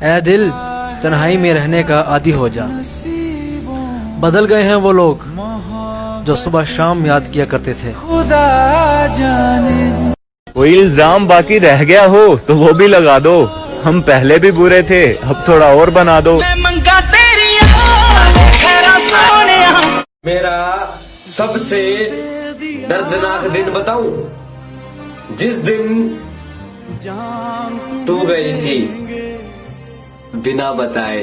ऐ दिल तन्हाई में रहने का आदी हो जा। बदल गए हैं वो लोग जो सुबह शाम याद किया करते थे। खुदा जाने कोई इल्जाम बाकी रह गया हो तो वो भी लगा दो। हम पहले भी बुरे थे, अब थोड़ा और बना दो। मेरा सबसे दर्दनाक दिन बताऊं? जिस दिन तू गई थी बिना बताए।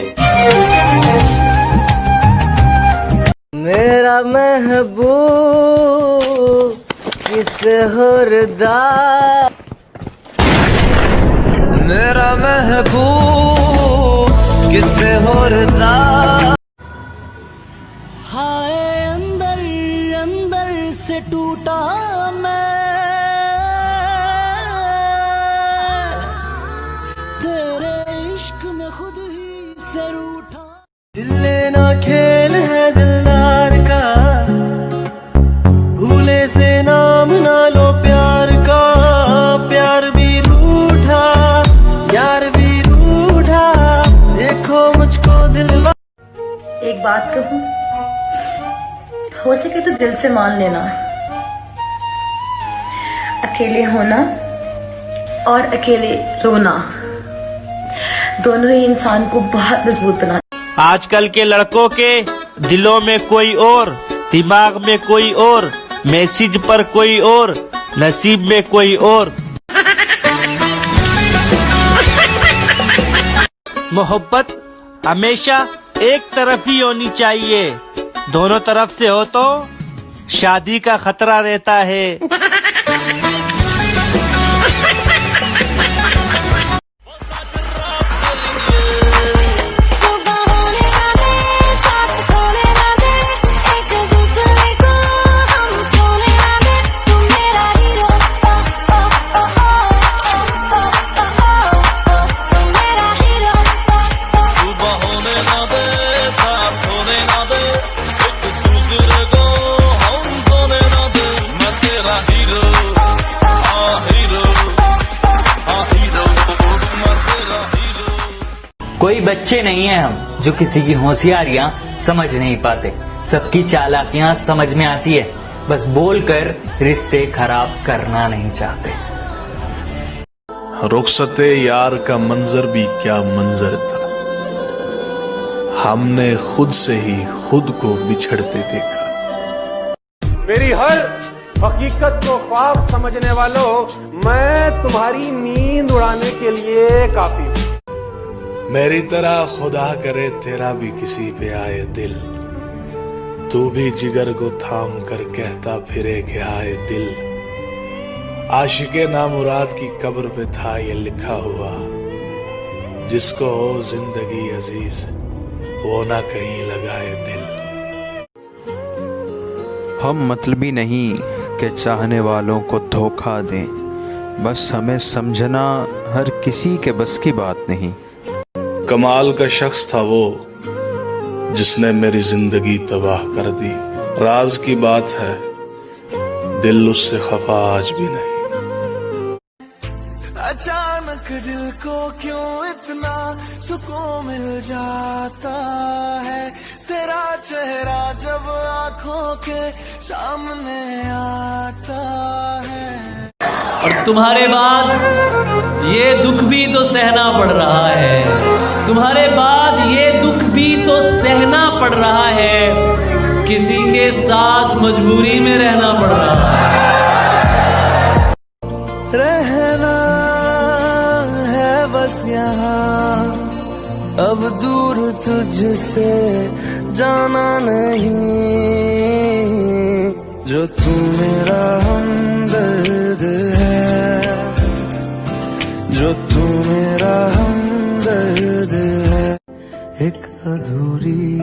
मेरा महबूब किसे हुर्दा, मेरा महबूब किसे हुर्दा। हाय अंदर अंदर से टूटा मैं, तेरे इश्क में खुद ही से रूठा। दिल लेना खेल है दिलदार का, भूले से नाम ना लो प्यार का। प्यार भी रूठा, यार भी रूठा, देखो मुझको दिलवा। एक बात कहूं, हो सके तो दिल से मान लेना, अकेले होना और अकेले रोना दोनों ही इंसान को बहुत मजबूत बना। आजकल के लड़कों के दिलों में कोई और, दिमाग में कोई और, मैसेज पर कोई और, नसीब में कोई और। मोहब्बत हमेशा एक तरफ ही होनी चाहिए, दोनों तरफ से हो तो शादी का खतरा रहता है। कोई बच्चे नहीं हैं हम जो किसी की होशियारियां समझ नहीं पाते। सबकी चालाकियां समझ में आती है, बस बोलकर रिश्ते खराब करना नहीं चाहते। रुखसते यार का मंजर भी क्या मंजर था, हमने खुद से ही खुद को बिछड़ते देखा। मेरी हर हकीकत को ख्वाब समझने वालों, मैं तुम्हारी नींद उड़ाने के लिए काफी हूं। मेरी तरह खुदा करे तेरा भी किसी पे आए दिल, तू भी जिगर को थाम कर कहता फिरे कि आए दिल। आशिके नामुराद की कब्र पे था ये लिखा हुआ, जिसको हो जिंदगी अजीज वो ना कहीं लगाए दिल। हम मतलबी नहीं कि चाहने वालों को धोखा दें, बस हमें समझना हर किसी के बस की बात नहीं। कमाल का शख्स था वो जिसने मेरी जिंदगी तबाह कर दी। राज की बात है दिल उससे खफा आज भी नहीं। अचानक दिल को क्यों इतना सुकून मिल जाता है, तेरा चेहरा जब आंखों के सामने आता है। और तुम्हारे बाद ये दुख भी तो सहना पड़ रहा है, तुम्हारे बाद ये दुख भी तो सहना पड़ रहा है, किसी के साथ मजबूरी में रहना पड़ रहा है। रहना है बस यहाँ, अब दूर तुझसे जाना नहीं। जो तू मेरा हमदर्द है, जो तू मेरा हमदर्द है। एक अधूरी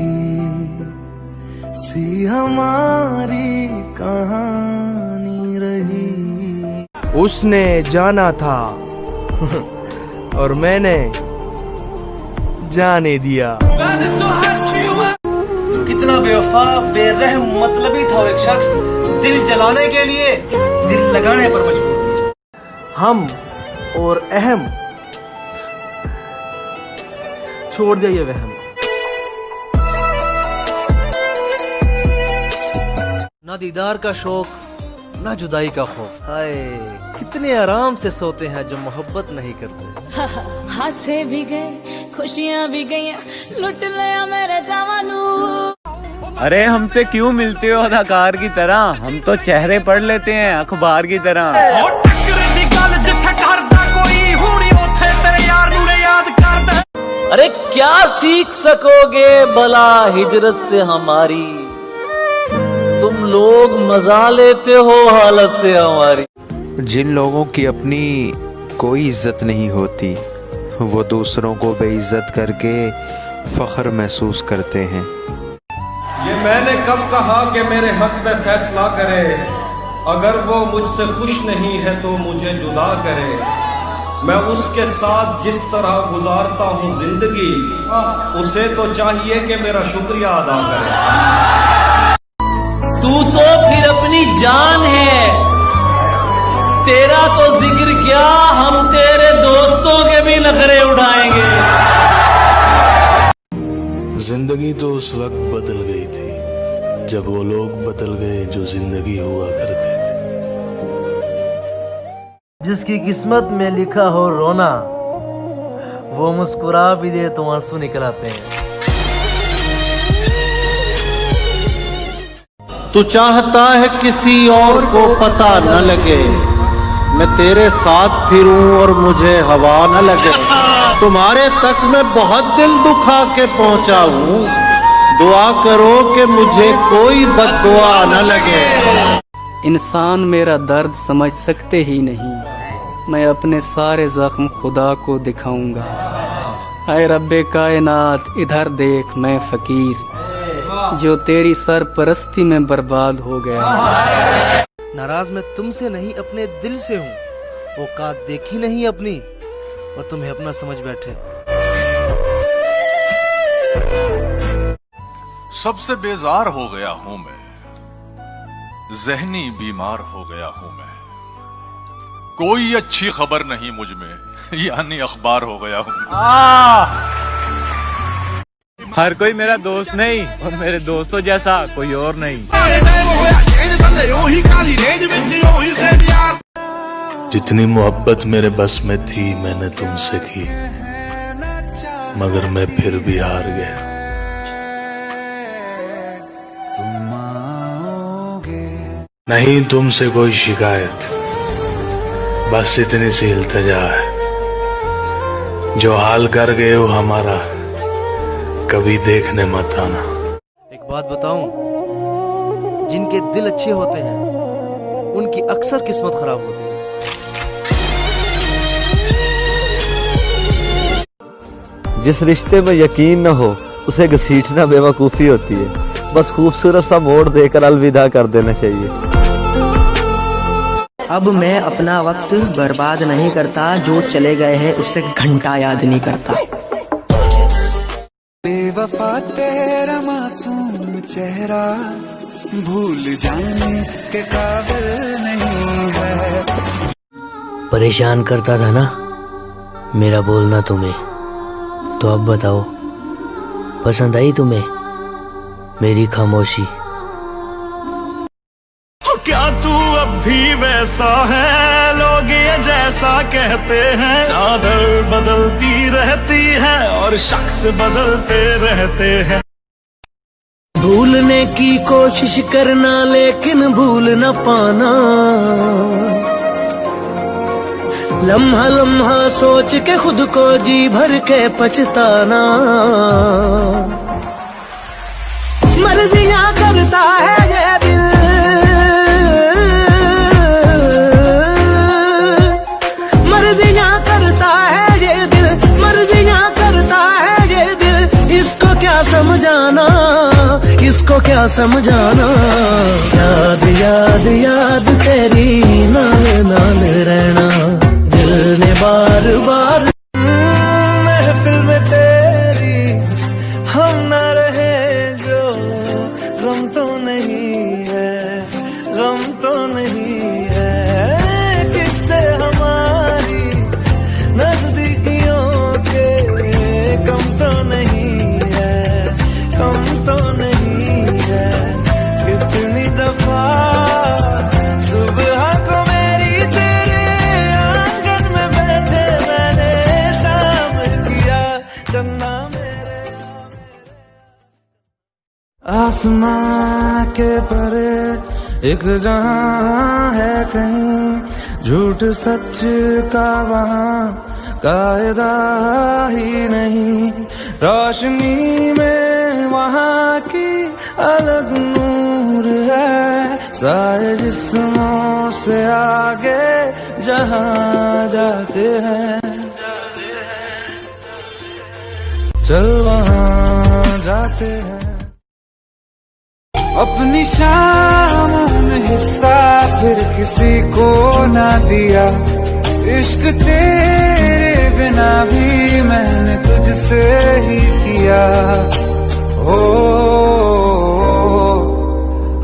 सी हमारी कहानी रही। उसने जाना था और मैंने जाने दिया। कितना बेवफा बेरहम मतलबी था वो एक शख्स, दिल जलाने के लिए दिल लगाने पर मजबूर। हम और अहम छोड़ दिया ये वहम। ना दीदार का शौक, ना जुदाई का खौफ। हाय कितने आराम से सोते हैं जो मोहब्बत नहीं करते। हंसे भी गए, खुशियाँ भी गई, लुट लिया मेरे जवानू। अरे हमसे क्यों मिलते हो अदाकार की तरह, हम तो चेहरे पढ़ लेते हैं अखबार की तरह। अरे क्या सीख सकोगे भला हिजरत से हमारी, तुम लोग मजा लेते हो हालत से हमारी। जिन लोगों की अपनी कोई इज्जत नहीं होती, वो दूसरों को बेइज्जत करके फख्र महसूस करते हैं। ये मैंने कब कहा कि मेरे हक में फैसला करे, अगर वो मुझसे खुश नहीं है तो मुझे जुदा करे। मैं उसके साथ जिस तरह गुजारता हूँ जिंदगी, उसे तो चाहिए कि मेरा शुक्रिया अदा करे। तू तो फिर अपनी जान है, तेरा तो जिक्र क्या, हम तेरे दोस्तों के भी नखरे उठाएंगे। जिंदगी तो उस वक्त बदल गई थी जब वो लोग बदल गए जो जिंदगी हुआ करते थे। जिसकी किस्मत में लिखा हो रोना, वो मुस्कुरा भी दे तो आंसू निकल आते हैं। तू चाहता है किसी और को पता न लगे, मैं तेरे साथ फिरूं और मुझे हवा न लगे। तुम्हारे तक मैं बहुत दिल दुखा के पहुंचा हूं, दुआ करो कि मुझे कोई बद्दुआ न लगे। इंसान मेरा दर्द समझ सकते ही नहीं, मैं अपने सारे जख्म खुदा को दिखाऊंगा। ऐ रब्बे कायनात इधर देख, मैं फकीर जो तेरी सरपरस्ती में बर्बाद हो गया। नाराज मैं तुमसे नहीं अपने दिल से हूँ, औकात देखी नहीं अपनी और तुम्हें अपना समझ बैठे। सबसे बेजार हो गया हूँ मैं, ज़हनी बीमार हो गया हूँ मैं। कोई अच्छी खबर नहीं मुझ में, यानी अखबार हो गया हूँ। हर कोई मेरा दोस्त नहीं और मेरे दोस्तों जैसा कोई और नहीं। जितनी मोहब्बत मेरे बस में थी मैंने तुमसे की, मगर मैं फिर भी हार गया। नहीं तुमसे कोई शिकायत, बस इतनी सी इल्तिजा है, जो हाल कर गए हो हमारा कभी देखने मत आना। एक बात बताऊं, जिनके दिल अच्छे होते हैं उनकी अक्सर किस्मत खराब होती है। जिस रिश्ते में यकीन न हो उसे घसीटना बेवकूफ़ी होती है, बस खूबसूरत सा मोड़ देकर अलविदा कर देना चाहिए। अब मैं अपना वक्त बर्बाद नहीं करता, जो चले गए हैं उससे घंटा याद नहीं करता। बेवफा तेरा मासूम चेहरा भूल जाने के काबिल नहीं है। परेशान करता था ना मेरा बोलना तुम्हें, तो अब बताओ पसंद आई तुम्हें मेरी खामोशी? क्या तू अब भी वैसा है, लोग ये जैसा कहते हैं। चादर बदलती रहती है और शख्स बदलते रहते हैं। भूलने की कोशिश करना लेकिन भूल न पाना, लम्हा लम्हा सोच के खुद को जी भर के पछताना। मर्जियां करता है ये दिल, मर्जियां करता है ये दिल, मर्जियां करता है ये दिल। इसको क्या समझाना, इसको क्या समझाना। याद याद याद तेरी नाल नाल रहना, दिल ने बार बार महफिल में तेरी हम न रहे जो, गम तो नहीं है, गम तो नहीं है। किससे हमारी नजदीकियों के कम तो नहीं है, कम तो नहीं है। कितनी दफा सुबह को मेरी तेरे आंगन में बैठे मैंने शाम किया, चन्ना मेरे आसमां के परे एक जहां है कहीं, झूठ सच का वहां कायदा ही नहीं। रोशनी में वहां की अलग नूर है, सारे जिस्मों से आगे जहां जाते हैं, चल वहां जाते हैं। अपनी शामों में हिस्सा फिर किसी को ना दिया, इश्क तेरे बिना भी मैंने तुझसे ही किया। हो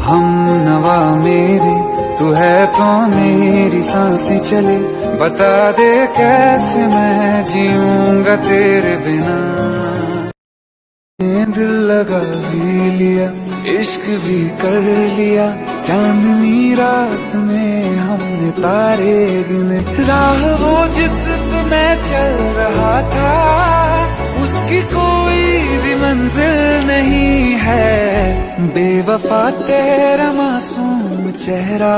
हम नवा मेरे, तू है तो मेरी सांसें चले, बता दे कैसे मैं जीऊंगा तेरे बिना। दिल लगा भी लिया, इश्क भी कर लिया, चांदनी रात में हमने तारे गिने। राह वो जिस पे मैं चल रहा था, उसकी कोई भी मंजिल नहीं है। बेवफा तेरा मासूम चेहरा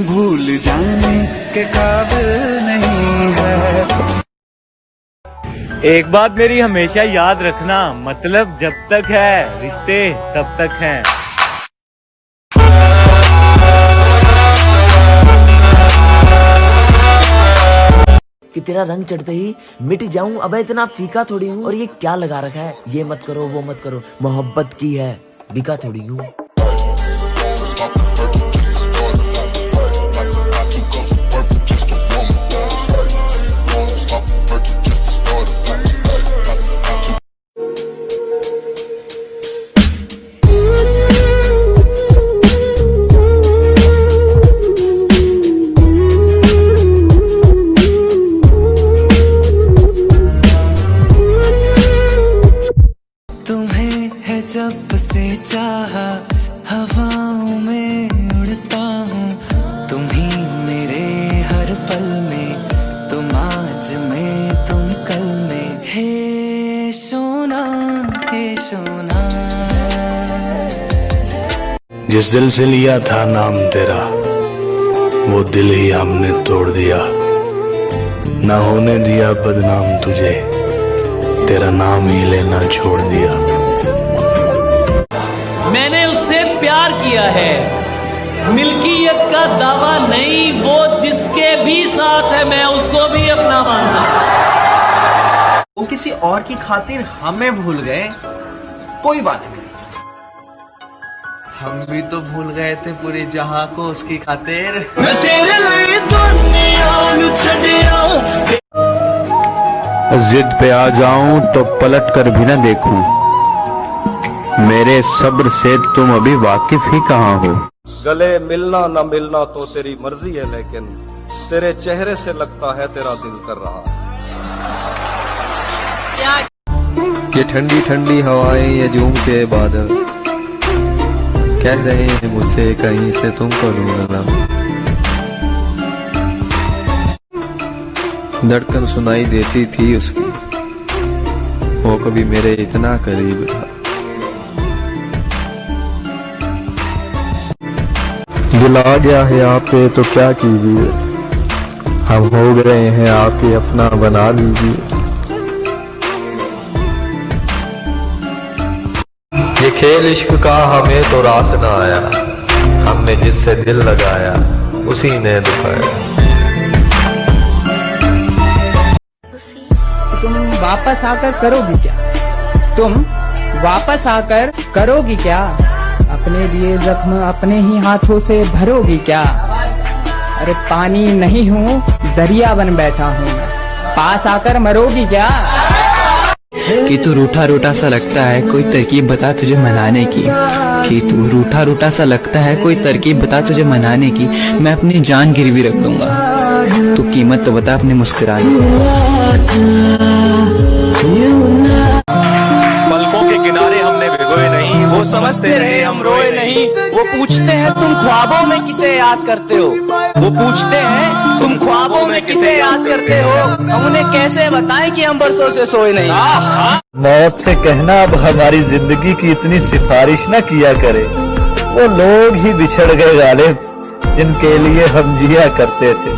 भूल जाने के काबिल नहीं है। एक बात मेरी हमेशा याद रखना, मतलब जब तक है रिश्ते तब तक हैं। कि तेरा रंग चढ़ते ही मिट जाऊं, अबे इतना फीका थोड़ी हूँ। और ये क्या लगा रखा है, ये मत करो वो मत करो, मोहब्बत की है बिका थोड़ी हूँ। जब से चाहा हवाओं में उड़ता हूँ, तुम ही मेरे हर पल में, तुम आज में तुम कल में। हे सोना हे सोना। जिस दिल से लिया था नाम तेरा, वो दिल ही हमने तोड़ दिया। ना होने दिया बदनाम तुझे, तेरा नाम ही लेना छोड़ दिया। मैंने उससे प्यार किया है, मिल्कियत का दावा नहीं, वो जिसके भी साथ है मैं उसको भी अपना मानता। वो किसी और की खातिर हमें भूल गए, कोई बात नहीं, हम भी तो भूल गए थे पूरे जहां को उसकी खातिर। मैं तेरे लिए दुनिया छड़िया। जिद पे आ जाऊं तो पलट कर भी न देखूं, मेरे सब्र से तुम अभी वाकिफ ही कहाँ हो। गले मिलना न मिलना तो तेरी मर्जी है, लेकिन तेरे चेहरे से लगता है तेरा दिल कर रहा है। कि ठंडी ठंडी हवाएं ये झूमते बादल कह रहे हैं मुझसे कहीं से तुमको ढूंढना। धड़कन सुनाई देती थी उसकी, वो कभी मेरे इतना करीब था। दिल आ गया है आप पे तो क्या कीजिए, हम हो गए हैं आपके अपना बना लीजिए। ये खेल इश्क का हमें तो रास न आया, हमने जिससे दिल लगाया उसी ने दुखाया। तुम वापस आकर करोगी क्या, तुम वापस आकर करोगी क्या, अपने लिए जख्म अपने ही हाथों से भरोगी क्या। अरे पानी नहीं हूँ दरिया बन बैठा हूँ, पास आकर मरोगी क्या। कि तू रूठा रूठा सा लगता है, कोई तरकीब बता तुझे मनाने की। कि तू रूठा रूठा सा लगता है, कोई तरकीब बता तुझे मनाने की। मैं अपनी जान गिरवी रख दूंगा, तू कीमत तो बता अपने मुस्कुराने की। हंसते रहे हम रोए नहीं। वो पूछते हैं तुम ख्वाबों में किसे याद करते हो, वो पूछते हैं तुम ख्वाबों में किसे याद करते हो, हम उन्हें कैसे बताएं कि हम बरसों से सोए नहीं। मौत से कहना अब हमारी जिंदगी की इतनी सिफारिश न किया करे, वो लोग ही बिछड़ गए गालिब जिनके लिए हम जिया करते थे।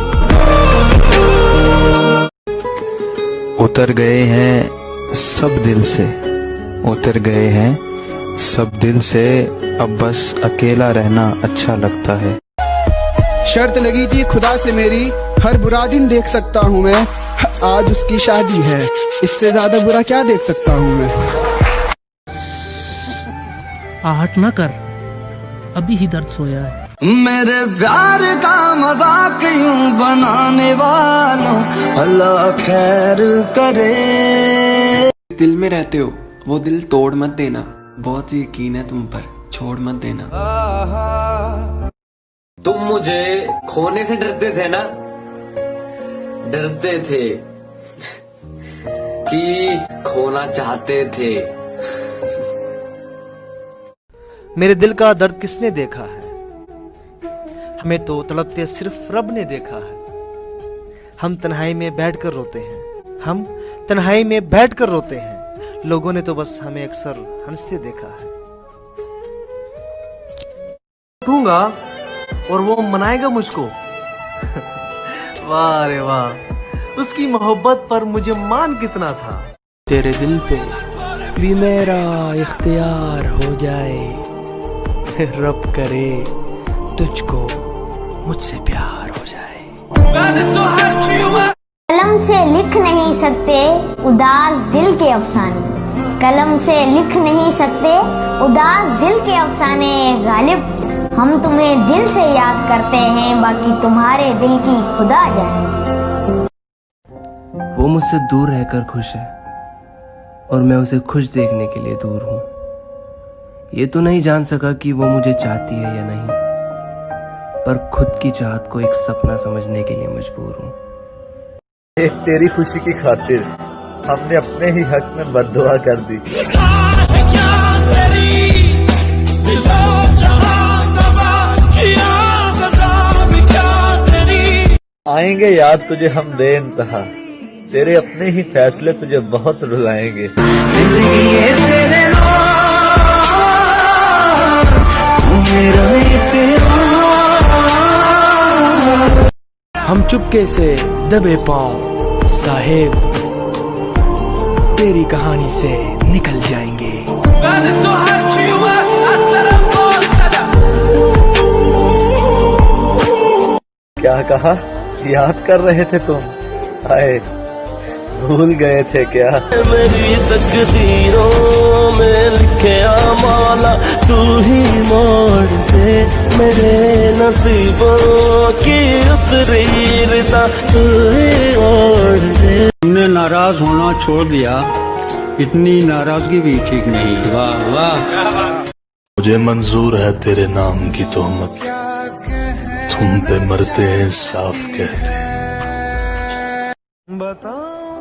उतर गए हैं सब दिल से, उतर गए हैं सब दिल से, अब बस अकेला रहना अच्छा लगता है। शर्त लगी थी खुदा से मेरी, हर बुरा दिन देख सकता हूँ मैं, आज उसकी शादी है, इससे ज्यादा बुरा क्या देख सकता हूँ मैं। आहट न कर, अभी ही दर्द सोया है। मेरे प्यार का मजाक यूं बनाने वालों अल्लाह खैर करे। दिल में रहते हो वो दिल तोड़ मत देना, बहुत यकीन है तुम पर, छोड़ मत देना। तुम मुझे खोने से डरते थे ना, डरते थे कि खोना चाहते थे। मेरे दिल का दर्द किसने देखा है, हमें तो तड़पते सिर्फ रब ने देखा है। हम तन्हाई में बैठकर रोते हैं, हम तन्हाई में बैठकर रोते हैं, लोगों ने तो बस हमें अक्सर हंसते देखा है। उठूंगा और वो मनाएगा मुझको वाह रे वाह, उसकी मोहब्बत पर मुझे मान कितना था। तेरे दिल पे भी मेरा इख्तियार हो जाए, रब करे तुझको मुझसे प्यार हो जाए। कलम से लिख नहीं सकते उदास दिल के अफसाने, कलम से लिख नहीं सकते उदास दिल के अफसाने। गालिब हम तुम्हें दिल से याद करते हैं, बाकी तुम्हारे दिल की खुदा जाने। वो मुझसे दूर रहकर खुश है और मैं उसे खुश देखने के लिए दूर हूँ। ये तो नहीं जान सका कि वो मुझे चाहती है या नहीं, पर खुद की चाहत को एक सपना समझने के लिए मजबूर हूँ। एक तेरी खुशी की खातिर हमने अपने ही हक में बद्दुआ कर दी। आएंगे याद तुझे हम बेइंतहा, तेरे अपने ही फैसले तुझे बहुत रुलाएंगे। हम चुपके से दबे पांव साहेब, तेरी कहानी से निकल जाएंगे। क्या कहा, याद कर रहे थे तुम, आए भूल गए थे क्या। मेरी तकदीरों में लिखे माला तू ही मोड़ दे, मेरे नसीबों की उतरी रिता तू ही ओढ़ दे। हमने नाराज होना छोड़ दिया, इतनी नाराजगी भी ठीक नहीं। वाह वाह। मुझे मंजूर है तेरे नाम की तोहमत, तुम पे मरते हैं साफ कहते हैं।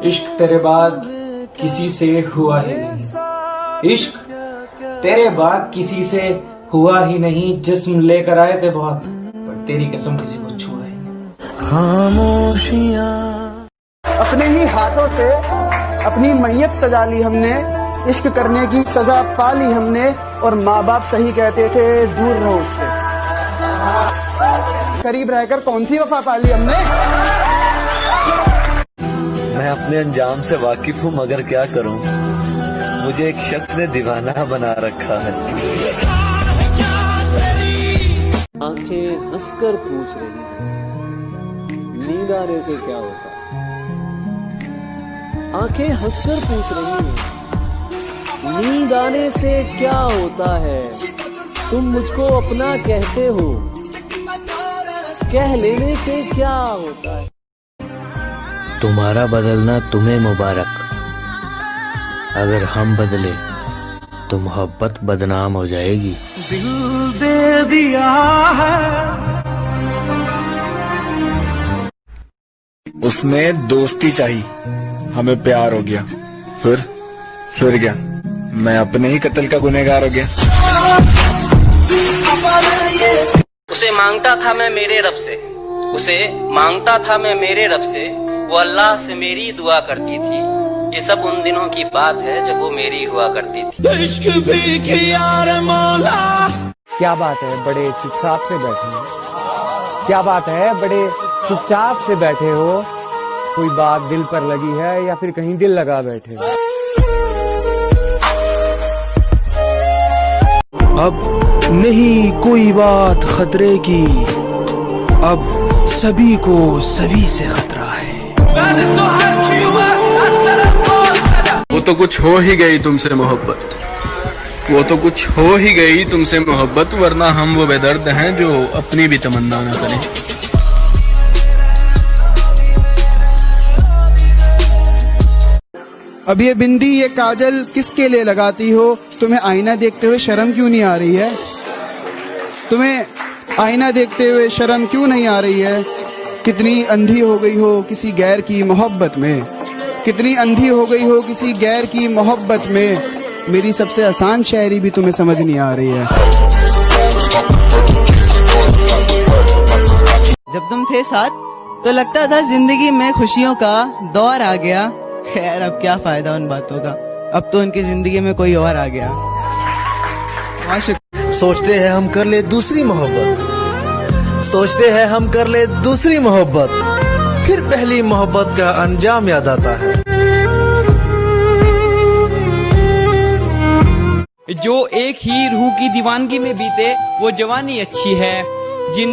इश्क तेरे बाद किसी से हुआ ही नहीं, इश्क तेरे बाद किसी से हुआ ही नहीं। जिस्म लेकर आए थे बहुत, पर तेरी कसम किसी को छुआ ही नहीं। खामोशियां अपने ही हाथों से अपनी मैयत सजा ली हमने, इश्क करने की सजा पा ली हमने, और माँ बाप सही कहते थे दूर रहो उससे, करीब रहकर कौन सी वफा पा ली हमने। मैं अपने अंजाम से वाकिफ हूँ मगर क्या करूँ, मुझे एक शख्स ने दीवाना बना रखा है। आंखें हंसकर पूछ रही हैं, नींद आने से क्या होता है। आंखें हंसकर पूछ रही हैं, नींद आने से क्या होता है। तुम मुझको अपना कहते हो, कह लेने से क्या होता है। तुम्हारा बदलना तुम्हें मुबारक, अगर हम बदले तो मोहब्बत बदनाम हो जाएगी। दिल दे दिया है उसमें दोस्ती चाहिए, हमें प्यार हो गया, फिर क्या, मैं अपने ही कत्ल का गुनहगार हो गया। उसे मांगता था मैं मेरे रब से, उसे मांगता था मैं मेरे रब से, वो अल्लाह से मेरी दुआ करती थी। ये सब उन दिनों की बात है जब वो मेरी हुआ करती थी। इश्क भी किया रे मौला। क्या बात है, बड़े चुपचाप से बैठे हो? क्या बात है, बड़े चुपचाप से बैठे हो? कोई बात दिल पर लगी है या फिर कहीं दिल लगा बैठे हो? अब नहीं कोई बात खतरे की, अब सभी को सभी से खतरा है। वो तो कुछ हो ही गई तुमसे मोहब्बत, वो तो कुछ हो ही गई तुमसे मोहब्बत, वरना हम वो बेदर्द हैं जो अपनी भी तमन्ना न करें। अब ये बिंदी, ये काजल किसके लिए लगाती हो? तुम्हें आईना देखते हुए शर्म क्यों नहीं आ रही है? तुम्हें आईना देखते हुए शर्म क्यों नहीं आ रही है? कितनी अंधी हो गई हो किसी गैर की मोहब्बत में, कितनी अंधी हो गई हो किसी गैर की मोहब्बत में। मेरी सबसे आसान शायरी भी तुम्हें समझ नहीं आ रही है। जब तुम थे साथ तो लगता था जिंदगी में खुशियों का दौर आ गया। खैर अब क्या फायदा उन बातों का, अब तो उनकी जिंदगी में कोई और आ गया। सोचते हैं हम कर ले दूसरी मोहब्बत, सोचते हैं हम कर ले दूसरी मोहब्बत, फिर पहली मोहब्बत का अंजाम याद आता है। जो एक ही रूह की दीवानगी में बीते वो जवानी अच्छी है, जिन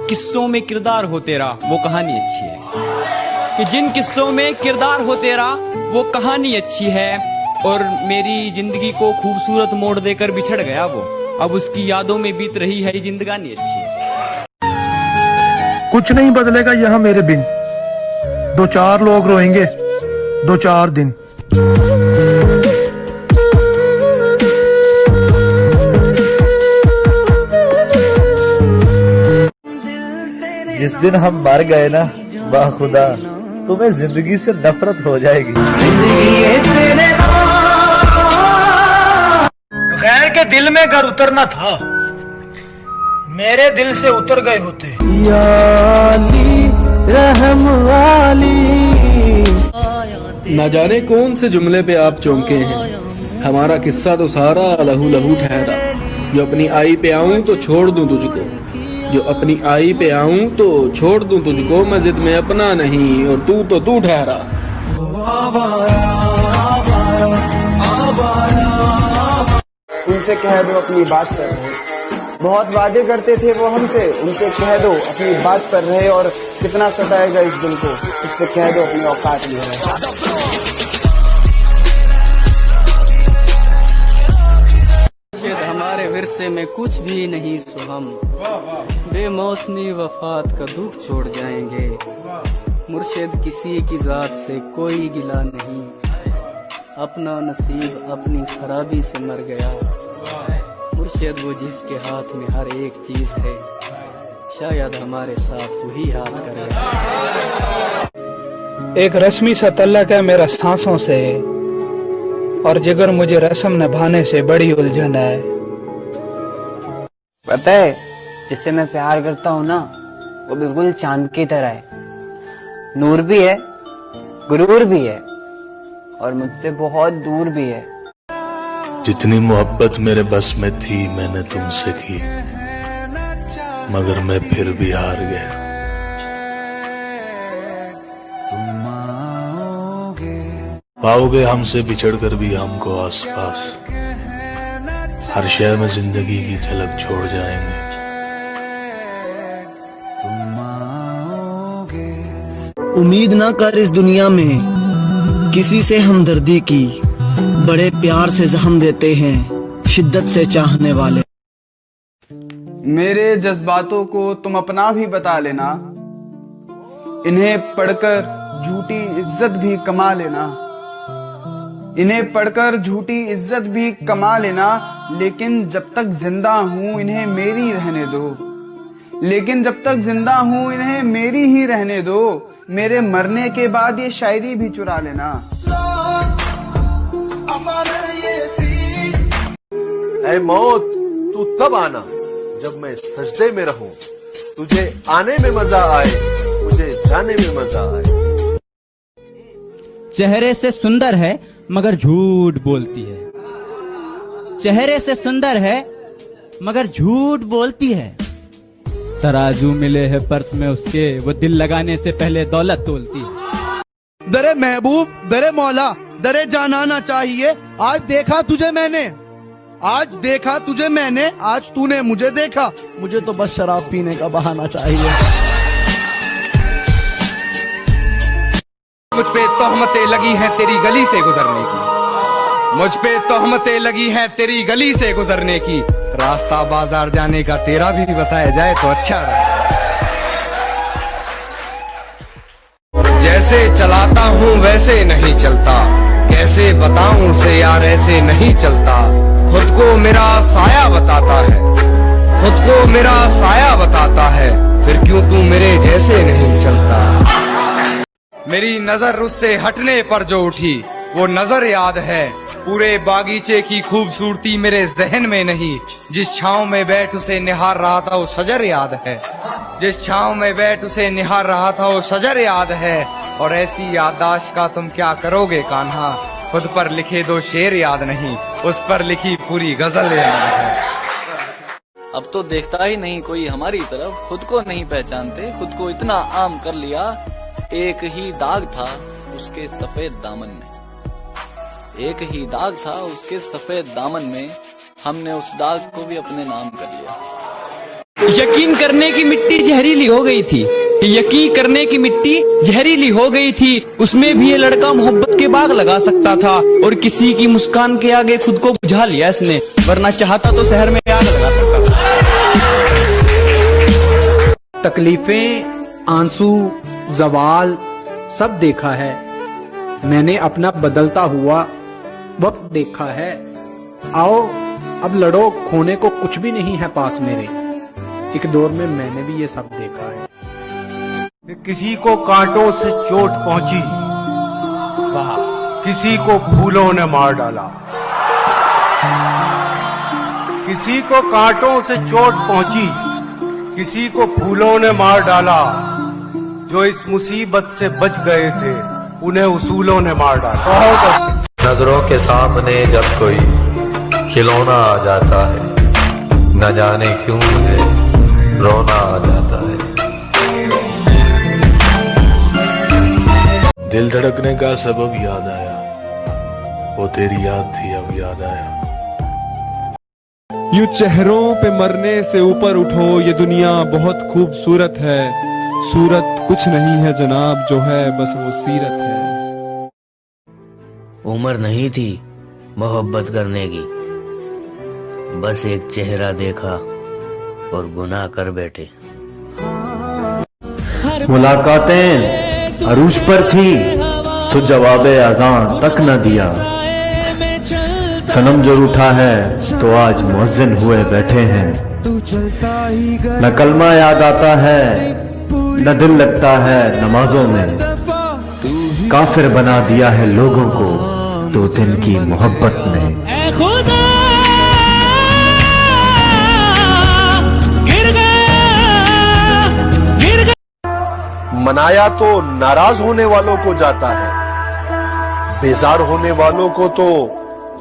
किस्सों में किरदार हो तेरा वो कहानी अच्छी है। कि जिन किस्सों में किरदार हो तेरा वो कहानी अच्छी है, और मेरी जिंदगी को खूबसूरत मोड़ देकर बिछड़ गया वो, अब उसकी यादों में बीत रही है जिंदगानी अच्छी है। कुछ नहीं बदलेगा यहाँ मेरे बिन, 2-4 लोग रोएंगे 2-4 दिन। जिस दिन हम मर गए ना, वाह खुदा, तुम्हें जिंदगी से नफरत हो जाएगी। गैर के दिल में घर उतरना था, मेरे दिल से उतर गए होते। या अली रहम वाली। ना जाने कौन से जुमले पे आप चौंके हैं, हमारा किस्सा तो सारा लहू लहू ठहरा। जो अपनी आई पे आऊं तो छोड़ दूं तुझको, जो अपनी आई पे आऊं तो छोड़ दूं तुझको, मैं जिद में अपना नहीं और तू तो तू ठहरा। उनसे कह दो अपनी बात कर रहे, बहुत वादे करते थे वो हमसे, उनसे कह दो अपनी बात कर रहे, और कितना सताएगा इस दिल को, इससे कह दो अपनी औकात ले रहे। हमारे विरसे में कुछ भी नहीं सो हम, बेमौसमी वफात का दुख छोड़ जाएंगे। मुर्शिद किसी की जात से कोई गिला नहीं, अपना नसीब अपनी खराबी से मर गया। मुर्शिद वो जिसके हाथ में हर एक चीज है, शायद हमारे साथ वही हाथ कर गया। एक रस्मी सा तल्लक है मेरा सांसों से, और जिगर मुझे रस्म निभाने से बड़ी उलझन है। पता है, जिससे मैं प्यार करता हूँ ना, वो बिल्कुल चांद की तरह है, नूर भी है, गुरूर भी है, और मुझसे बहुत दूर भी है। जितनी मोहब्बत मेरे बस में थी मैंने तुमसे की, मगर मैं फिर भी हार गया। पाओगे हमसे बिछड़कर भी हमको आसपास, हर शय में जिंदगी की झलक छोड़ जाएंगे। उम्मीद ना कर इस दुनिया में किसी से हमदर्दी की, बड़े प्यार से जख्म देते हैं शिद्दत से चाहने वाले। मेरे जज्बातों को तुम अपना भी बता लेना, इन्हें पढ़कर झूठी इज्जत भी कमा लेना, इन्हें पढ़कर झूठी इज्जत भी कमा लेना। लेकिन जब तक जिंदा हूँ इन्हें मेरी रहने दो, लेकिन जब तक जिंदा हूँ इन्हें मेरी ही रहने दो। मेरे मरने के बाद ये शायरी भी चुरा लेना। ऐ मौत, तू तब आना जब मैं सजदे में रहूं, तुझे आने में मजा आए, मुझे जाने में मजा आए। चेहरे से सुंदर है मगर झूठ बोलती है, चेहरे से सुंदर है मगर झूठ बोलती है। तराजू मिले है पर्स में उसके, वो दिल लगाने से पहले दौलत तोलती है। दरे महबूब, दरे मौला, दरे जानाना चाहिए। आज देखा तुझे मैंने, आज देखा तुझे मैंने, आज तूने मुझे देखा। मुझे तो बस शराब पीने का बहाना चाहिए। मुझ पे तोहमतें लगी हैं तेरी गली से गुजरने की, मुझ पे तोहमतें लगी हैं तेरी गली से गुजरने की। रास्ता बाजार जाने का तेरा भी बताया जाए तो अच्छा रहे। जैसे चलाता हूँ वैसे नहीं चलता, कैसे बताऊं उसे यार ऐसे नहीं चलता। खुद को मेरा साया बताता है, खुद को मेरा साया बताता है, फिर क्यों तू मेरे जैसे नहीं चलता। मेरी नजर उससे हटने पर जो उठी वो नजर याद है, पूरे बागीचे की खूबसूरती मेरे जहन में नहीं। जिस छांव में बैठ उसे निहार रहा था वो शजर याद है, जिस छांव में बैठ उसे निहार रहा था वो शजर याद है। और ऐसी याददाश्त का तुम क्या करोगे कान्हा, खुद पर लिखे दो शेर याद नहीं, उस पर लिखी पूरी गजल याद है। अब तो देखता ही नहीं कोई हमारी तरफ, खुद को नहीं पहचानते, खुद को इतना आम कर लिया। एक ही दाग था उसके सफेद दामन में, एक ही दाग था उसके सफेद दामन में, हमने उस दाग को भी अपने नाम कर लिया। यकीन करने की मिट्टी जहरीली हो गई थी, यकीन करने की मिट्टी जहरीली हो गई थी। उसमें भी ये लड़का मोहब्बत के बाग लगा सकता था, और किसी की मुस्कान के आगे खुद को बुझा लिया इसने, वरना चाहता तो शहर में आग लगा सकता था। तकलीफें, आंसू, जवाल सब देखा है मैंने, अपना बदलता हुआ वक्त देखा है। आओ अब लड़ो, खोने को कुछ भी नहीं है पास मेरे, एक दौर में मैंने भी ये सब देखा है। किसी को कांटों से चोट पहुंची, किसी को फूलों ने मार डाला, किसी को कांटों से चोट पहुंची, किसी को फूलों ने मार डाला। जो इस मुसीबत से बच गए थे उन्हें उसूलों ने मार डाला। नजरों के सामने जब कोई खिलौना आ जाता है, न जाने क्यों मुझे रोना आ जाता है। दिल धड़कने का सबब याद आया, वो तेरी याद थी अब याद आया। यूं चेहरों पे मरने से ऊपर उठो, ये दुनिया बहुत खूबसूरत है। सूरत कुछ नहीं है जनाब, जो है बस वो सीरत है। उम्र नहीं थी मोहब्बत करने की, बस एक चेहरा देखा और गुनाह कर बैठे। मुलाकातें अरूज पर थी तो जवाबे अज़ान तक न दिया। सनम जो रूठा है तो आज मुअज्जिन हुए बैठे हैं। न कलमा याद आता है न दिल लगता है नमाजों में। काफिर बना दिया है लोगों को 2 दिन की मोहब्बत ने। मनाया तो नाराज होने वालों को जाता है, बेजार होने वालों को तो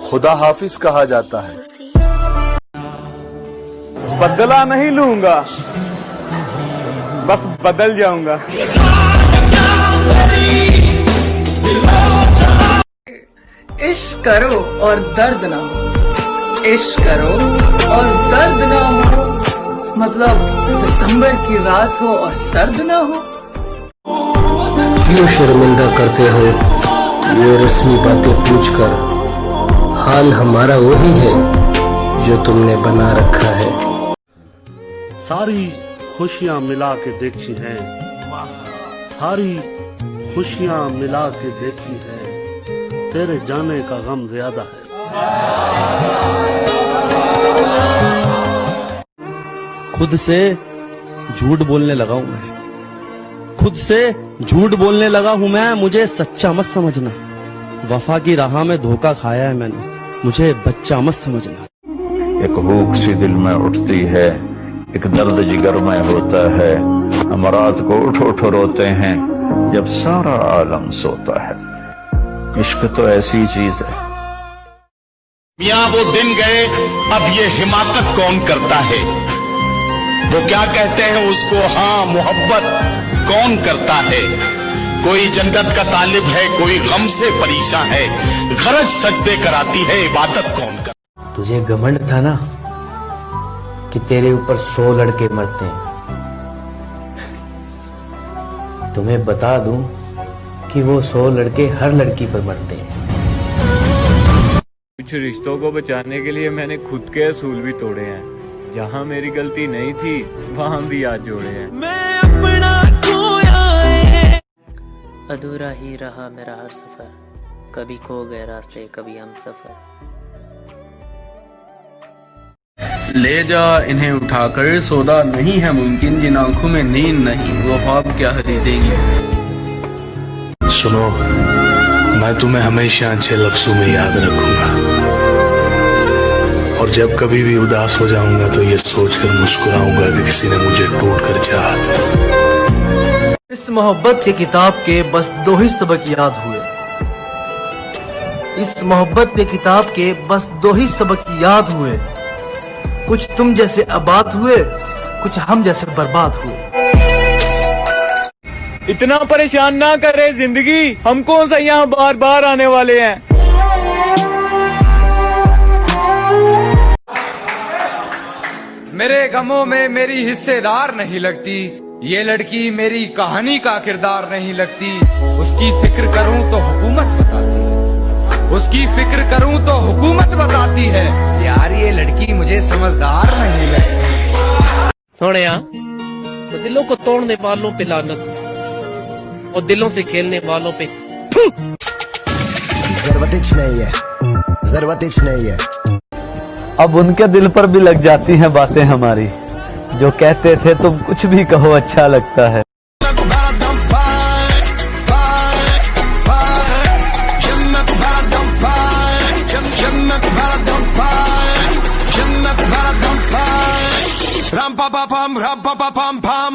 खुदा हाफिज कहा जाता है। बदला नहीं लूंगा, बस बदल जाऊंगा। इश्क करो और दर्द ना हो, इश्क करो और दर्द ना हो, मतलब दिसंबर की रात हो और सर्द ना हो। क्यों शर्मिंदा करते हो ये रस्मी बातें पूछकर, हाल हमारा वही है जो तुमने बना रखा है। सारी खुशियां मिला के देखी हैं, सारी खुशियां मिला के देखी है, तेरे जाने का गम ज्यादा है। खुद से झूठ बोलने लगा हूं मैं, खुद से झूठ बोलने लगा हूं मैं। मुझे सच्चा मत समझना, वफा की राह में धोखा खाया है मैंने, मुझे बच्चा मत समझना। एक भूख सी दिल में उठती है, एक दर्द जिगर में होता है। हम रात को उठ उठ रोते हैं जब सारा आलम सोता है। इश्क तो ऐसी चीज है। मियां वो दिन गए, अब ये हिमाकत कौन करता है? वो क्या कहते हैं उसको, हाँ मोहब्बत कौन करता है? कोई जन्नत का तालिब है, कोई गम से परेशान है, गरज सजदे कराती है, इबादत कौन कर? तुझे घमंड था ना कि तेरे ऊपर 100 लड़के मरते हैं। तुम्हें बता दूं कि वो 100 लड़के हर लड़की पर मरते हैं। कुछ रिश्तों को बचाने के लिए मैंने खुद के असूल भी तोड़े हैं। जहाँ मेरी गलती नहीं थी वहाँ भी आज जोड़े हैं। मैं अपना खोया है। अधूरा ही रहा मेरा हर सफर, कभी खो गए रास्ते कभी हम सफर। ले जा इन्हें उठाकर, सौदा नहीं है मुमकिन, जिन आंखों में नींद नहीं वो ख्वाब क्या खरीदेंगे। सुनो, मैं तुम्हें हमेशा अच्छे लफ्जों में याद रखूंगा, और जब कभी भी उदास हो जाऊंगा तो ये सोचकर मुस्कुराऊंगा कि किसी ने मुझे टूट कर चाहा। इस मोहब्बत की किताब के बस 2 ही सबक याद हुए। इस मोहब्बत की किताब के बस 2 ही सबक याद हुए। कुछ तुम जैसे आबाद हुए, कुछ हम जैसे बर्बाद हुए। इतना परेशान ना करे जिंदगी, हम कौन सा यहाँ बार बार आने वाले हैं। मेरे गमों में मेरी हिस्सेदार नहीं लगती, ये लड़की मेरी कहानी का किरदार नहीं लगती। उसकी फिक्र करूं तो हुकूमत बताती है, उसकी फिक्र करूं तो हुकूमत बताती है। यार ये लड़की मुझे समझदार नहीं लगती। सोनिया, तो दिलों को तोड़ने वालों पे लानत और दिलों से खेलने वालों पे जरूरत नहीं है, जरूरत नहीं है। अब उनके दिल पर भी लग जाती हैं बातें हमारी, जो कहते थे तुम कुछ भी कहो अच्छा लगता है। Ram pa pa pam, ram pa pa pam pam.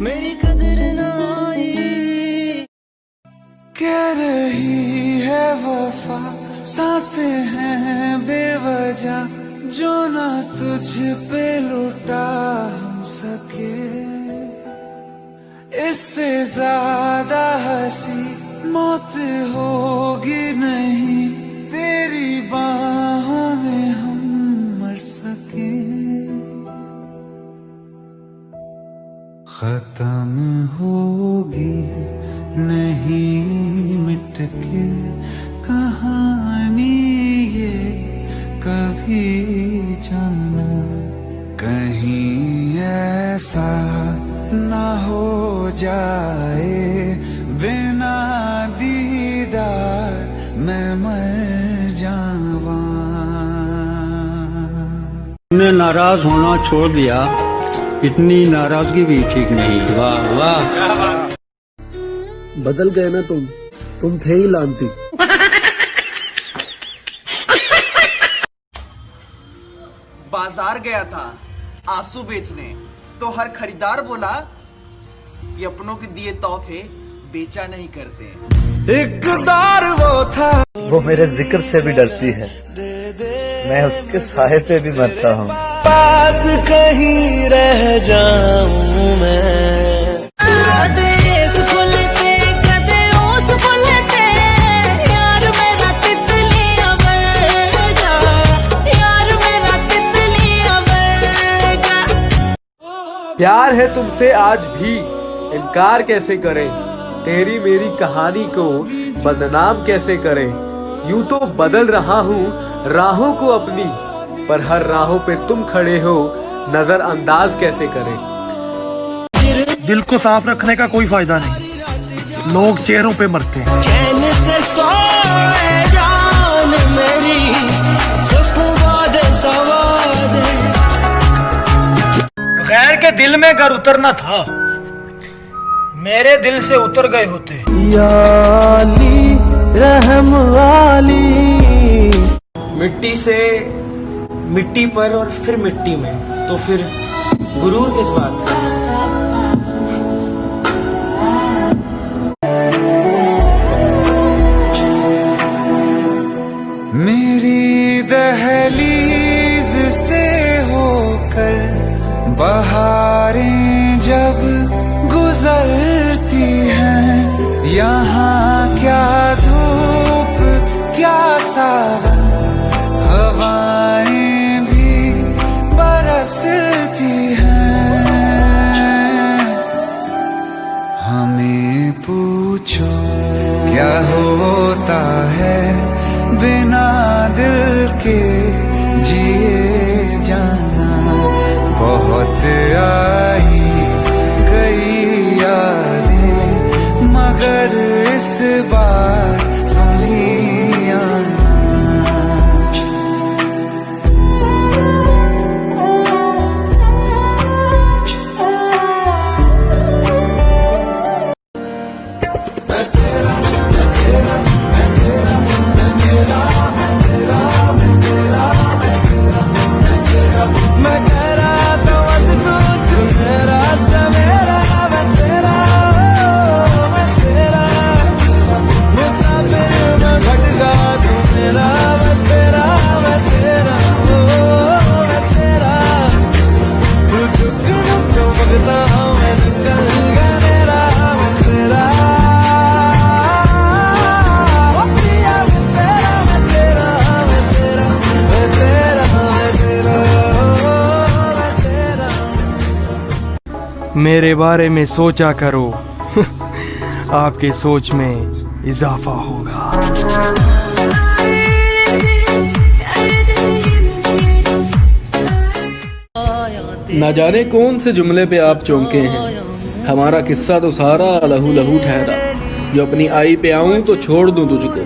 मेरी कदर ना कह रही है वफा, सांसें हैं बेवजह, जो ना तुझ पे लुटा हम सके। इससे ज्यादा हंसी मौत होगी नहीं, तेरी बाहों में हम मर सके। खत्म होगी नहीं मिट के कहानी ये कभी जाना, कहीं ऐसा ना हो जाए बिना दीदार मैं मर जावा। तुमने नाराज होना छोड़ दिया, इतनी नाराजगी भी ठीक नहीं। वाह वाह, बदल गए ना तुम थे ही लानती। बाजार गया था आंसू बेचने, तो हर खरीदार बोला कि अपनों के दिए तोहफे बेचा नहीं करते। एक दौर वो था, वो मेरे जिक्र से भी डरती है, मैं उसके साए पे भी मरता हूँ। पास कहीं रह जाऊं मैं। प्यार है तुमसे आज भी, इनकार कैसे करें, तेरी मेरी कहानी को बदनाम कैसे करें। यूं तो बदल रहा हूँ राहों को अपनी, पर हर राहों पे तुम खड़े हो, नजरअंदाज कैसे करें। दिल को साफ रखने का कोई फायदा नहीं, लोग चेहरों पे मरते हैं। चैन से सोए जान मेरी, सुख वादे सवादे। गैर के दिल में अगर उतरना था, मेरे दिल से उतर गए होते। या अली रहम वाली। मिट्टी से मिट्टी पर और फिर मिट्टी में, तो फिर गुरूर किस बात का। मेरी दहलीज से होकर बहारें जब गुजरती हैं, यहाँ क्या धूप क्या सावन, हवाएं भी बरसती हैं। हमें पूछो क्या होता है बिना दिल के जिए जाना। बहुत आई गई यादें, मगर इस बार तुम ही आना। मैं कह रहा था बस तू मेरा सवेरा, मैं तेरा मुसाफिर मैं भटका, तू मेरा बसेरा, मैं तेरा मैं तेरा। तू झुक झुक भगता मैं निकल गया मेरा, मैं तेरा पिया, मैं तेरा मैं तेरा मैं तेरा मैं तेरा मैं तेरा। मेरे बारे में सोचा करो, आपके सोच में इजाफा होगा। न जाने कौन से जुमले पे आप चौंके हैं, हमारा किस्सा तो सारा लहू लहू ठहरा। जो अपनी आई पे आऊं तो छोड़ दूं तुझको,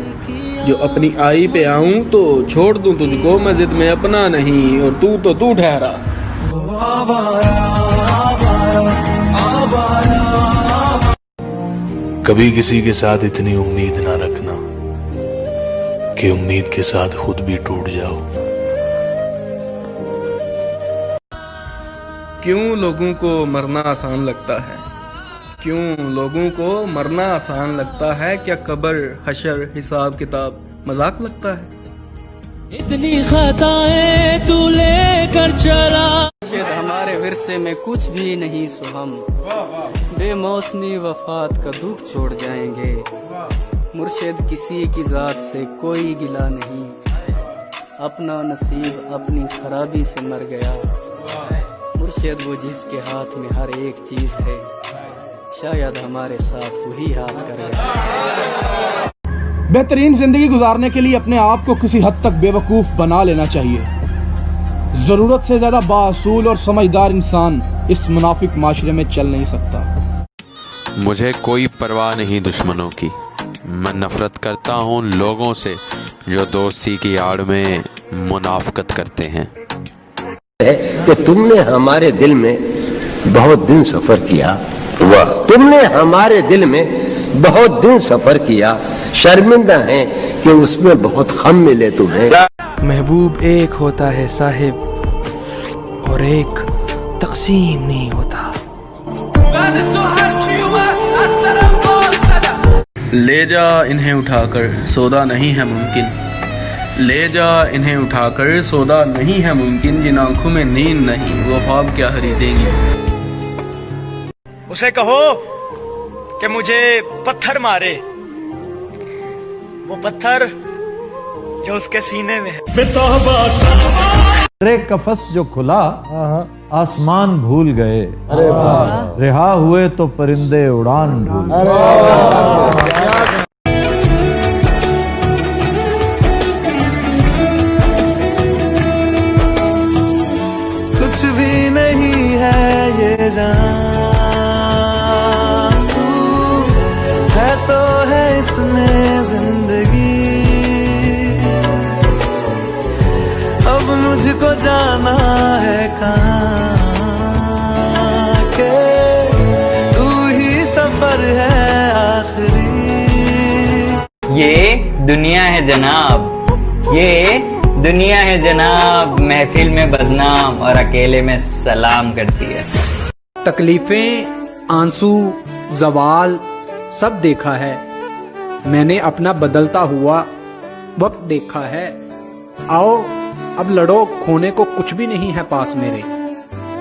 जो अपनी आई पे आऊं तो छोड़ दूं तुझको। मैं जिद में अपना नहीं और तू तो तू ठहरा। कभी किसी के साथ इतनी उम्मीद ना रखना कि उम्मीद के साथ खुद भी टूट जाओ। क्यों लोगों को मरना आसान लगता है, क्यों लोगों को मरना आसान लगता है? क्या कब्र, हशर, हिसाब किताब मजाक लगता है? इतनी खताएं तू लेकर चला, शायद हमारे विरसे में कुछ भी नहीं सो हम बेमौसमी वफात का दुख छोड़ जाएंगे। मुर्शिद किसी की जात से कोई गिला नहीं, अपना नसीब अपनी खराबी से मर गया। मुर्शिद वो जिसके हाथ में हर एक चीज है, शायद हमारे साथ वही हाथ करेगा। बेहतरीन जिंदगी गुजारने के लिए अपने आप को किसी हद तक बेवकूफ बना लेना चाहिए। जरूरत से ज्यादा बाअसूल और समझदार इंसान इस मुनाफिक माशरे में चल नहीं सकता। मुझे कोई परवाह नहीं दुश्मनों की, मैं नफरत करता हूँ उन लोगों से जो दोस्ती की आड़ में मुनाफकत करते हैं। कि तुमने हमारे दिल में बहुत दिन सफर किया, तुमने हमारे दिल में बहुत दिन सफर किया, शर्मिंदा हैं कि उसमें बहुत गम मिले तुम्हें। महबूब एक होता है साहिब, और एक तकसीम नहीं होता। ले जा इन्हें उठाकर सौदा नहीं है मुमकिन, ले जा इन्हें उठाकर सौदा नहीं है मुमकिन। जिन आंखों में नींद नहीं वो ख्वाब क्या खरीदेंगी। उसे कहो कि मुझे पत्थर मारे, वो पत्थर जो उसके सीने में है। रे कफस जो खुला आसमान भूल गए, रिहा हुए तो परिंदे उड़ान भूल गए। कुछ भी नहीं है ये जान, है तो है इसमें जिंदगी। अब मुझको जाना है कहाँ के तू ही सफर है आखिरी। ये दुनिया है जनाब, ये दुनिया है जनाब, महफिल में बदनाम और अकेले में सलाम करती है। तकलीफें, आंसू, जवाल सब देखा है मैंने, अपना बदलता हुआ वक्त देखा है। आओ अब लड़ो, खोने को कुछ भी नहीं है पास मेरे।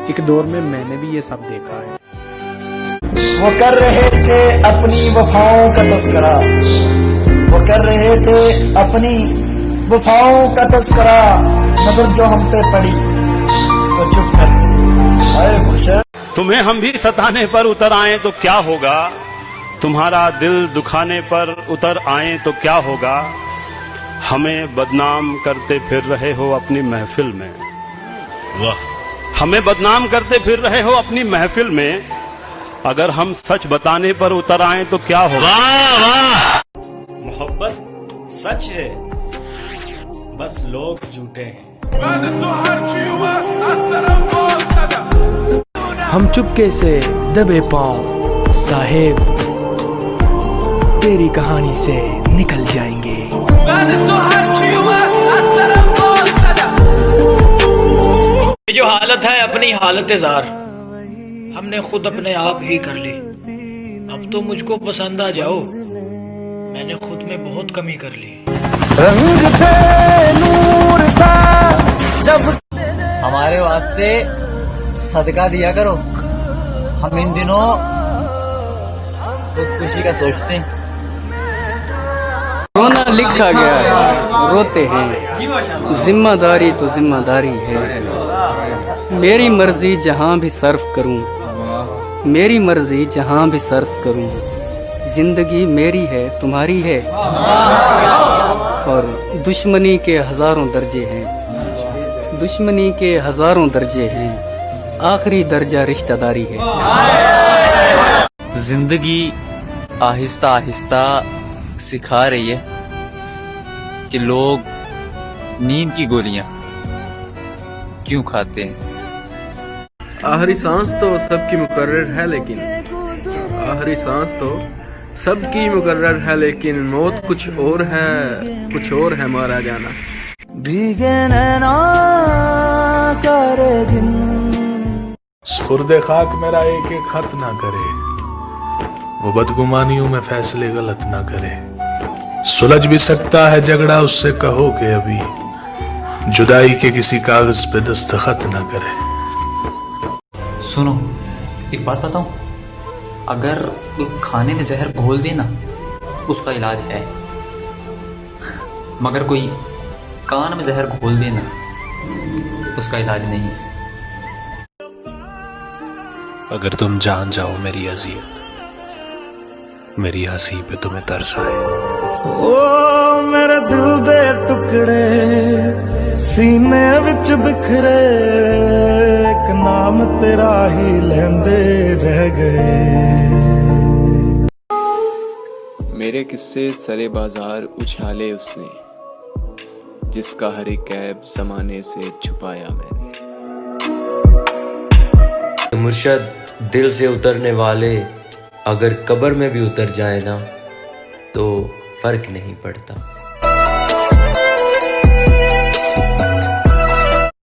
एक दौर में मैंने भी ये सब देखा है। वो कर रहे थे अपनी वफाओं का तस्करा, वो कर रहे थे अपनी वफाओं का तस्करा, मगर जो हम पे पड़ी तो चुप कर। तुम्हें हम भी सताने पर उतर आए तो क्या होगा, तुम्हारा दिल दुखाने पर उतर आए तो क्या होगा। हमें बदनाम करते फिर रहे हो अपनी महफिल में, वाह, हमें बदनाम करते फिर रहे हो अपनी महफिल में। अगर हम सच बताने पर उतर आए तो क्या होगा। वाह वाह। मोहब्बत सच है, बस लोग झूठे हैं। हम चुपके से दबे पांव साहिब, तेरी कहानी से निकल जाएंगे। ये जो हालत है अपनी हालत ज़ार, हमने खुद अपने आप ही कर ली। अब तो मुझको पसंद आ जाओ, मैंने खुद में बहुत कमी कर ली। रंग थे नूर था जब हमारे वास्ते सदका दिया करो, हम इन दिनों खुदकुशी का सोचते हैं। रोना लिखा गया है, रोते हैं, जिम्मेदारी तो जिम्मेदारी है। मेरी मर्जी जहां भी सर्फ करूं, मेरी मर्जी जहां भी सर्फ करूं। जिंदगी मेरी है तुम्हारी है, और दुश्मनी के हजारों दर्जे हैं, दुश्मनी के हजारों दर्जे हैं, आखिरी दर्जा रिश्तेदारी है। जिंदगी आहिस्ता आहिस्ता सिखा रही है कि लोग नींद की गोलियां क्यों खाते हैं। आखिरी सांस तो सबकी मुकर्रर है, लेकिन आखिरी सांस तो सबकी मुकर्रर है, लेकिन मौत कुछ और है, कुछ और है मारा जाना। भीगे नैना करे दिन, स्पुर्दे खाक मेरा एक एक खत ना करे, वो बदगुमानियों में फैसले गलत ना करे। सुलझ भी सकता है झगड़ा, उससे कहो कि अभी जुदाई के किसी कागज पे दस्तखत ना करे। सुनो, एक बात बताऊं, अगर खाने में जहर घोल देना उसका इलाज है, मगर कोई कान में जहर घोल देना उसका इलाज नहीं है। अगर तुम जान जाओ मेरी अजियत, मेरी हंसी पे तुम्हें तरस आए। ओ मेरे दिल दे टुकड़े सीने विच बिखरे, एक नाम तेरा ही लेंदे रह गए। मेरे किस्से सरे बाजार उछाले उसने, जिसका हर एक ऐब जमाने से छुपाया मैंने। मुर्शद, दिल से उतरने वाले अगर कब्र में भी उतर जाए ना तो फर्क नहीं पड़ता।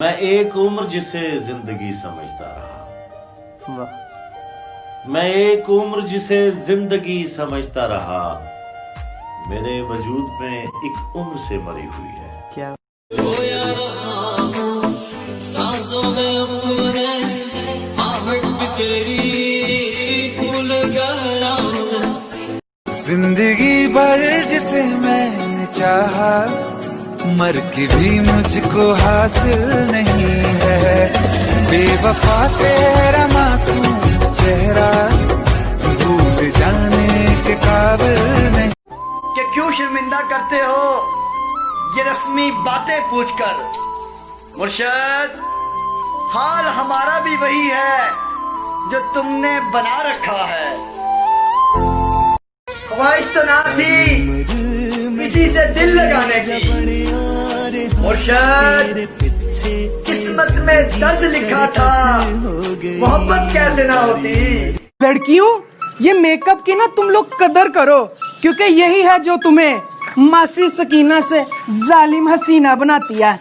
मैं एक उम्र जिसे जिंदगी समझता रहा, मैं एक उम्र जिसे जिंदगी समझता रहा, मेरे वजूद में एक उम्र से मरी हुई है। क्या सांसों में अपने आहट बिखेरी भूल गया। जिंदगी भर जिसे मैंने चाहा, मर के भी मुझको हासिल नहीं है। बेवफा तेरा मासूम चेहरा भूल जाने के काबिल नहीं। कि क्यों शर्मिंदा करते हो ये रस्मी बातें पूछकर। मुर्शद, हाल हमारा भी वही है जो तुमने बना रखा है। ख्वाहिश तो ना थी किसी से दिल लगाने की, मुर्शद किस्मत में दर्द लिखा था, मोहब्बत कैसे ना होती। लड़कियों, ये मेकअप की ना तुम लोग कदर करो, क्योंकि यही है जो तुम्हें मासी सकीना से जालिम हसीना बनाती है।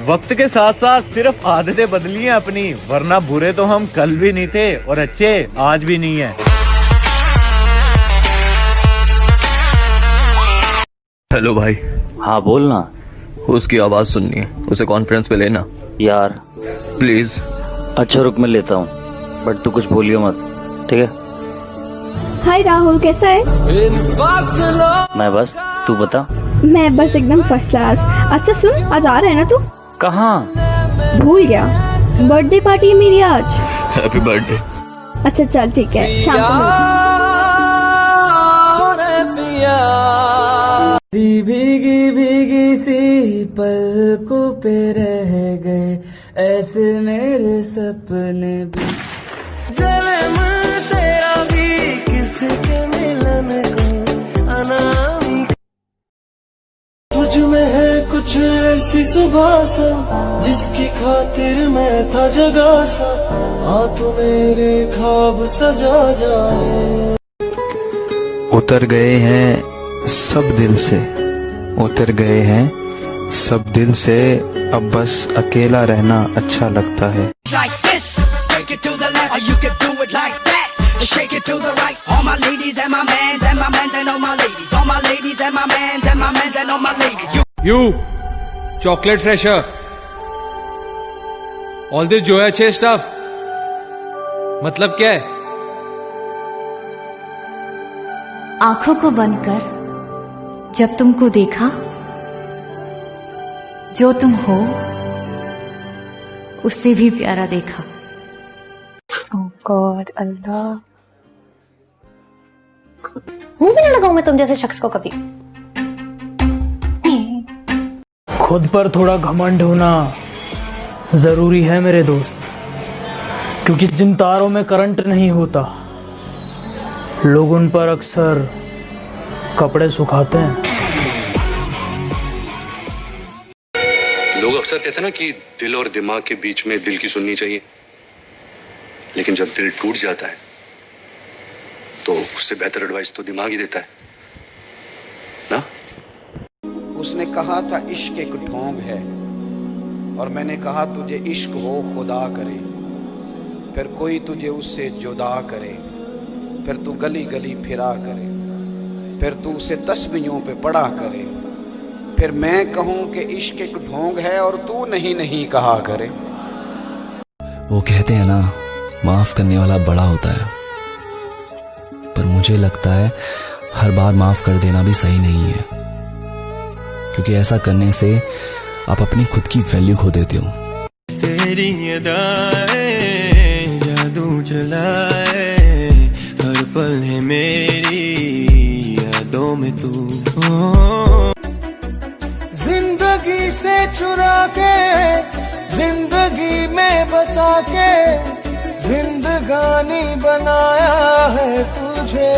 वक्त के साथ साथ सिर्फ आदतें बदली हैं अपनी, वरना बुरे तो हम कल भी नहीं थे और अच्छे आज भी नहीं है। हेलो भाई। हाँ बोलना। उसकी आवाज सुननी है, उसे कॉन्फ्रेंस पे लेना यार प्लीज। अच्छा रुक, मैं लेता हूँ, बट तू कुछ बोलियो मत, ठीक है? हाय राहुल, कैसा है? मैं बस, तू बता। मैं बस एकदम फर्स्ट क्लास। अच्छा सुन, आज आ रहा है ना तू? कहाँ? भूल गया, बर्थडे पार्टी है मेरी आज। Happy birthday. अच्छा चल ठीक है, शाम को भीगी भीगी सी पलकों पे रह गए, ऐसे मेरे सपने भी। जन्म तेरा भी किसके मिलन को अनामी, तुझ में है कुछ ऐसी सुबह सा जिसकी खातिर मैं था जगा सा, आ तू मेरे ख्वाब सजा जाए। उतर गए हैं सब दिल से, उतर गए हैं सब दिल से, अब बस अकेला रहना अच्छा लगता है। You, chocolate fresher, all this joya chase stuff, मतलब क्या है? आंखों को बंद कर जब तुमको देखा, जो तुम हो उससे भी प्यारा देखा। ओह गॉड, अल्लाह, मुंह भी ना लगाऊं मैं तुम जैसे शख्स को कभी। खुद पर थोड़ा घमंड होना जरूरी है मेरे दोस्त, क्योंकि जिन तारों में करंट नहीं होता लोग उन पर अक्सर कपड़े सुखाते हैं। लोग अक्सर कहते हैं ना कि दिल और दिमाग के बीच में दिल की सुननी चाहिए, लेकिन जब दिल टूट जाता है तो उससे बेहतर एडवाइस तो दिमाग ही देता है ना। उसने कहा था इश्क एक ढोंग है, और मैंने कहा तुझे इश्क हो खुदा करे। फिर कोई तुझे उससे जुदा करे, फिर तू गली गली फिरा करे, फिर तू उसे तस्बीहों पे पढ़ा करे, फिर मैं कहूँ कि इश्क एक ढोंग है और तू नहीं नहीं कहा करे। वो कहते हैं ना, माफ करने वाला बड़ा होता है, पर मुझे लगता है हर बार माफ कर देना भी सही नहीं है, क्योंकि ऐसा करने से आप अपनी खुद की वैल्यू खो देते हो। तेरी अदाएं जादू चलाए, हर पल है मेरी यादों में तू। जिंदगी से चुरा के जिंदगी में बसा के जिंदगानी बनाया है तुझे।